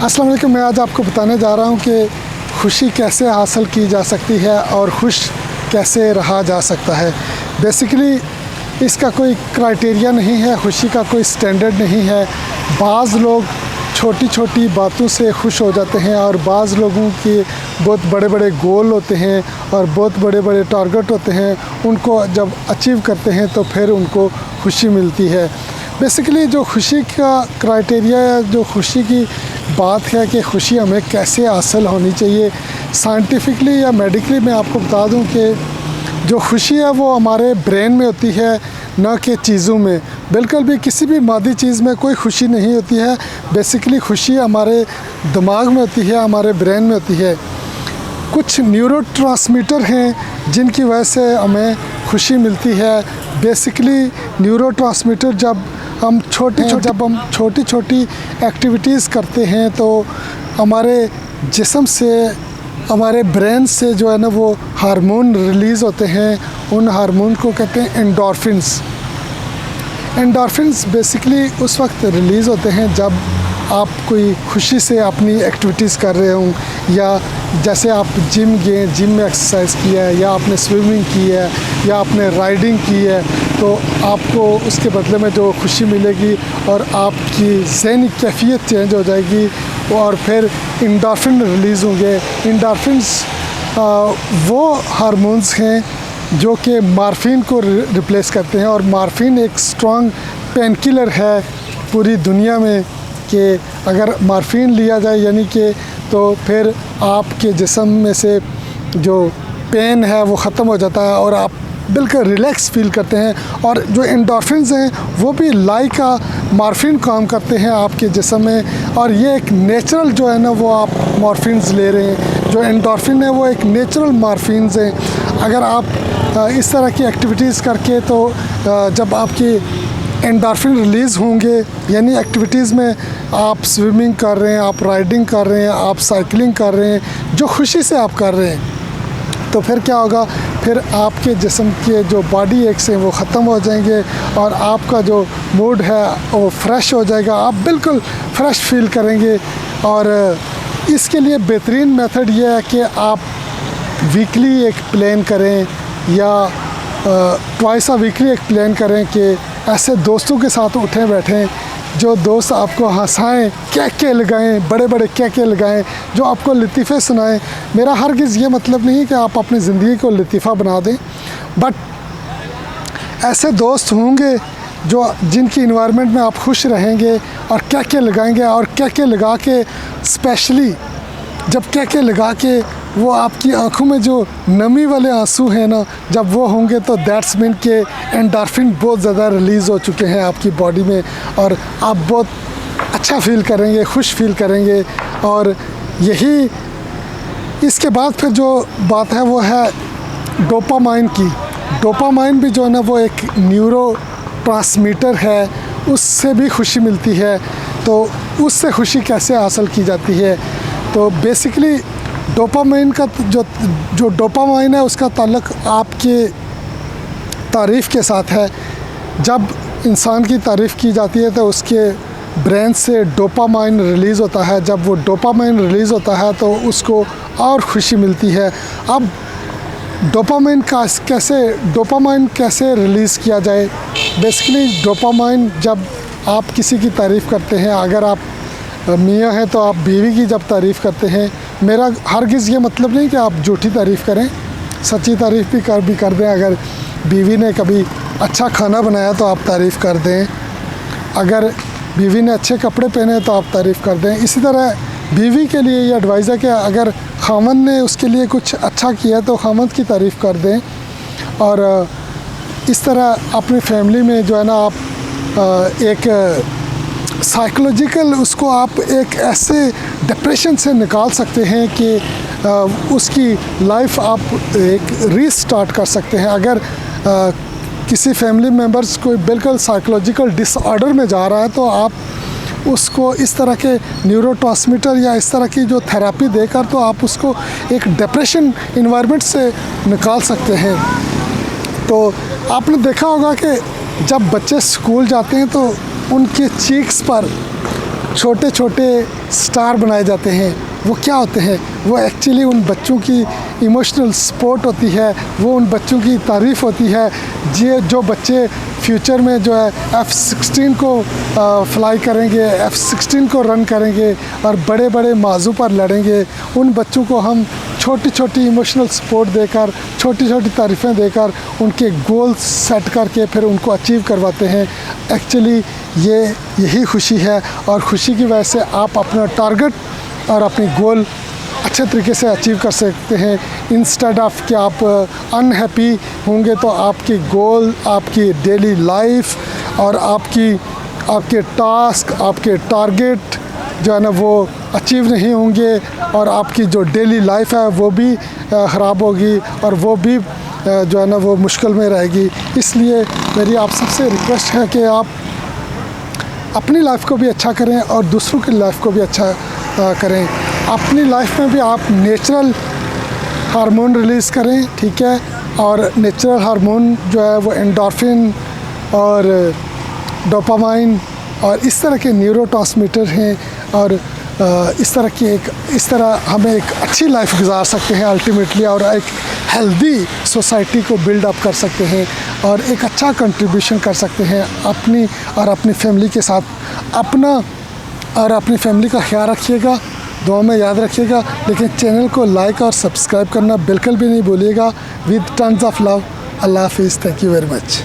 अस्सलाम वालेकुम। मैं आज आपको बताने जा रहा हूँ कि खुशी कैसे हासिल की जा सकती है और खुश कैसे रहा जा सकता है। बेसिकली इसका कोई क्राइटेरिया नहीं है, खुशी का कोई स्टैंडर्ड नहीं है। बाज़ लोग छोटी छोटी बातों से खुश हो जाते हैं और बाज़ लोगों के बहुत बड़े बड़े गोल होते हैं और बहुत बड़े बड़े टारगेट होते हैं, उनको जब अचीव करते हैं तो फिर उनको खुशी मिलती है। बेसिकली जो खुशी का क्राइटेरिया है, जो खुशी की बात है कि खुशी हमें कैसे हासिल होनी चाहिए, साइंटिफिकली या मेडिकली मैं आपको बता दूं कि जो खुशी है वो हमारे ब्रेन में होती है, न कि चीज़ों में। बिल्कुल भी किसी भी मादी चीज़ में कोई खुशी नहीं होती है। बेसिकली खुशी हमारे दिमाग में होती है, हमारे ब्रेन में होती है। कुछ न्यूरोट्रांसमीटर हैं जिनकी वजह से हमें खुशी मिलती है। बेसिकली न्यूरोट्रांसमीटर जब हम छोटी छोटी एक्टिविटीज़ करते हैं तो हमारे जिस्म से, हमारे ब्रेन से जो है ना वो हार्मोन रिलीज़ होते हैं। उन हार्मोन को कहते हैं एंडोर्फिन्स। एंडोर्फिन्स बेसिकली उस वक्त रिलीज़ होते हैं जब आप कोई खुशी से अपनी एक्टिविटीज़ कर रहे हों, या जैसे आप जिम गए, जिम में एक्सरसाइज किया है, या आपने स्विमिंग की है, या आपने राइडिंग की है, तो आपको उसके बदले में जो खुशी मिलेगी और आपकी ज़हनी कैफियत चेंज हो जाएगी और फिर एंडोर्फिन रिलीज़ होंगे। एंडोर्फिन्स वो हार्मोन्स हैं जो कि मॉर्फिन को रिप्लेस करते हैं, और मॉर्फिन एक स्ट्रॉन्ग पेन किलर है पूरी दुनिया में कि अगर मॉर्फिन लिया जाए यानी कि तो फिर आपके जिस्म में से जो पेन है वो ख़त्म हो जाता है और आप बिल्कुल रिलैक्स फील करते हैं। और जो एंडोर्फिन्स हैं वो भी लाइक मॉर्फिन काम करते हैं आपके जिस्म में, और ये एक नेचुरल जो है ना वो आप मॉर्फिन्स ले रहे हैं। जो एंडोर्फिन है वो एक नेचुरल मॉर्फिन्स हैं। अगर आप इस तरह की एक्टिविटीज़ करके, तो जब आपकी एंडोर्फिन रिलीज़ होंगे, यानी एक्टिविटीज़ में आप स्विमिंग कर रहे हैं, आप राइडिंग कर रहे हैं, आप साइकिलिंग कर रहे हैं, जो खुशी से आप कर रहे हैं, तो फिर क्या होगा, फिर आपके जिस्म के जो बॉडी एक्स हैं वो ख़त्म हो जाएंगे और आपका जो मूड है वो फ्रेश हो जाएगा। आप बिल्कुल फ्रेश फील करेंगे। और इसके लिए बेहतरीन मेथड ये है कि आप वीकली एक प्लान करें या ट्वाइस अ वीकली एक प्लान करें कि ऐसे दोस्तों के साथ उठें बैठें जो दोस्त आपको हंसाएं, कैके लगाएं, बड़े बड़े कैके लगाएं, जो आपको लतीफ़े सुनाएं। मेरा हरगिज़ ये मतलब नहीं कि आप अपनी ज़िंदगी को लतीफ़ा बना दें, बट ऐसे दोस्त होंगे जो जिनकी इन्वायरमेंट में आप खुश रहेंगे और कैके लगाएंगे। और कैके लगा के, स्पेशली जब कैके लगा के वो आपकी आंखों में जो नमी वाले आंसू हैं ना, जब वो होंगे तो दैट्स मीन के एंडोर्फिन बहुत ज़्यादा रिलीज़ हो चुके हैं आपकी बॉडी में और आप बहुत अच्छा फील करेंगे, खुश फील करेंगे। और यही इसके बाद फिर जो बात है वो है डोपामाइन की। डोपामाइन भी जो है ना वो एक न्यूरो ट्रांसमीटर है, उससे भी खुशी मिलती है। तो उससे खुशी कैसे हासिल की जाती है, तो बेसिकली डोपामाइन का जो डोपामाइन है उसका ताल्लुक़ आपके तारीफ़ के साथ है। जब इंसान की तारीफ़ की जाती है तो उसके ब्रेन से डोपामाइन रिलीज़ होता है। जब वो डोपामाइन रिलीज़ होता है तो उसको और खुशी मिलती है। अब डोपामाइन कैसे रिलीज़ किया जाए। बेसिकली डोपामाइन जब आप किसी की तारीफ़ करते हैं, अगर आप मियाँ हैं तो आप बीवी की जब तारीफ़ करते हैं, मेरा हरगिज़ ये मतलब नहीं कि आप झूठी तारीफ़ करें, सच्ची तारीफ़ भी कर दें। अगर बीवी ने कभी अच्छा खाना बनाया तो आप तारीफ़ कर दें, अगर बीवी ने अच्छे कपड़े पहने तो आप तारीफ़ कर दें। इसी तरह बीवी के लिए ये एडवाइस है कि अगर खामन ने उसके लिए कुछ अच्छा किया तो खामन की तारीफ़ कर दें। और इस तरह अपनी फैमिली में जो है ना आप एक साइकोलॉजिकल उसको आप एक ऐसे डिप्रेशन से निकाल सकते हैं कि उसकी लाइफ आप एक रीस्टार्ट कर सकते हैं। अगर किसी फैमिली मेम्बर्स कोई बिल्कुल साइकोलॉजिकल डिसऑर्डर में जा रहा है तो आप उसको इस तरह के न्यूरोट्रांसमीटर या इस तरह की जो थेरेपी देकर तो आप उसको एक डिप्रेशन इन्वायरमेंट से निकाल सकते हैं। तो आपने देखा होगा कि जब बच्चे स्कूल जाते हैं तो उनके चीक्स पर छोटे छोटे स्टार बनाए जाते हैं, वो क्या होते हैं? वो एक्चुअली उन बच्चों की इमोशनल सपोर्ट होती है, वो उन बच्चों की तारीफ़ होती है जो बच्चे फ्यूचर में जो है F-16 को फ्लाई करेंगे, F-16 को रन करेंगे और बड़े बड़े माजू पर लड़ेंगे। उन बच्चों को हम छोटी छोटी इमोशनल सपोर्ट देकर, छोटी छोटी तारीफ़ें देकर उनके गोल्स सेट करके फिर उनको अचीव करवाते हैं। एक्चुअली यही खुशी है, और खुशी की वजह से आप अपना टारगेट और अपनी गोल अच्छे तरीके से अचीव कर सकते हैं। इंस्टेड ऑफ कि आप अनहैप्पी होंगे तो आपकी गोल, आपकी डेली लाइफ और आपके टास्क, आपके टारगेट जो है ना वो अचीव नहीं होंगे, और आपकी जो डेली लाइफ है वो भी ख़राब होगी, और वो भी जो है ना वो मुश्किल में रहेगी। इसलिए मेरी आप सबसे रिक्वेस्ट है कि आप अपनी लाइफ को भी अच्छा करें और दूसरों की लाइफ को भी अच्छा करें। अपनी लाइफ में भी आप नेचुरल हार्मोन रिलीज़ करें, ठीक है? और नेचुरल हार्मोन जो है वो एंडोर्फिन और डोपामाइन और इस तरह के न्यूरोट्रांसमीटर हैं, और इस तरह हमें एक अच्छी लाइफ गुजार सकते हैं अल्टीमेटली, और एक हेल्दी सोसाइटी को बिल्ड अप कर सकते हैं, और एक अच्छा कंट्रीब्यूशन कर सकते हैं अपनी और अपनी फैमिली के साथ। अपना और अपनी फैमिली का ख्याल रखिएगा, दुआ में याद रखिएगा, लेकिन चैनल को लाइक और सब्सक्राइब करना बिल्कुल भी नहीं भूलिएगा। विद टन्स ऑफ लव, अल्लाह हाफिज़, थैंक यू वेरी मच।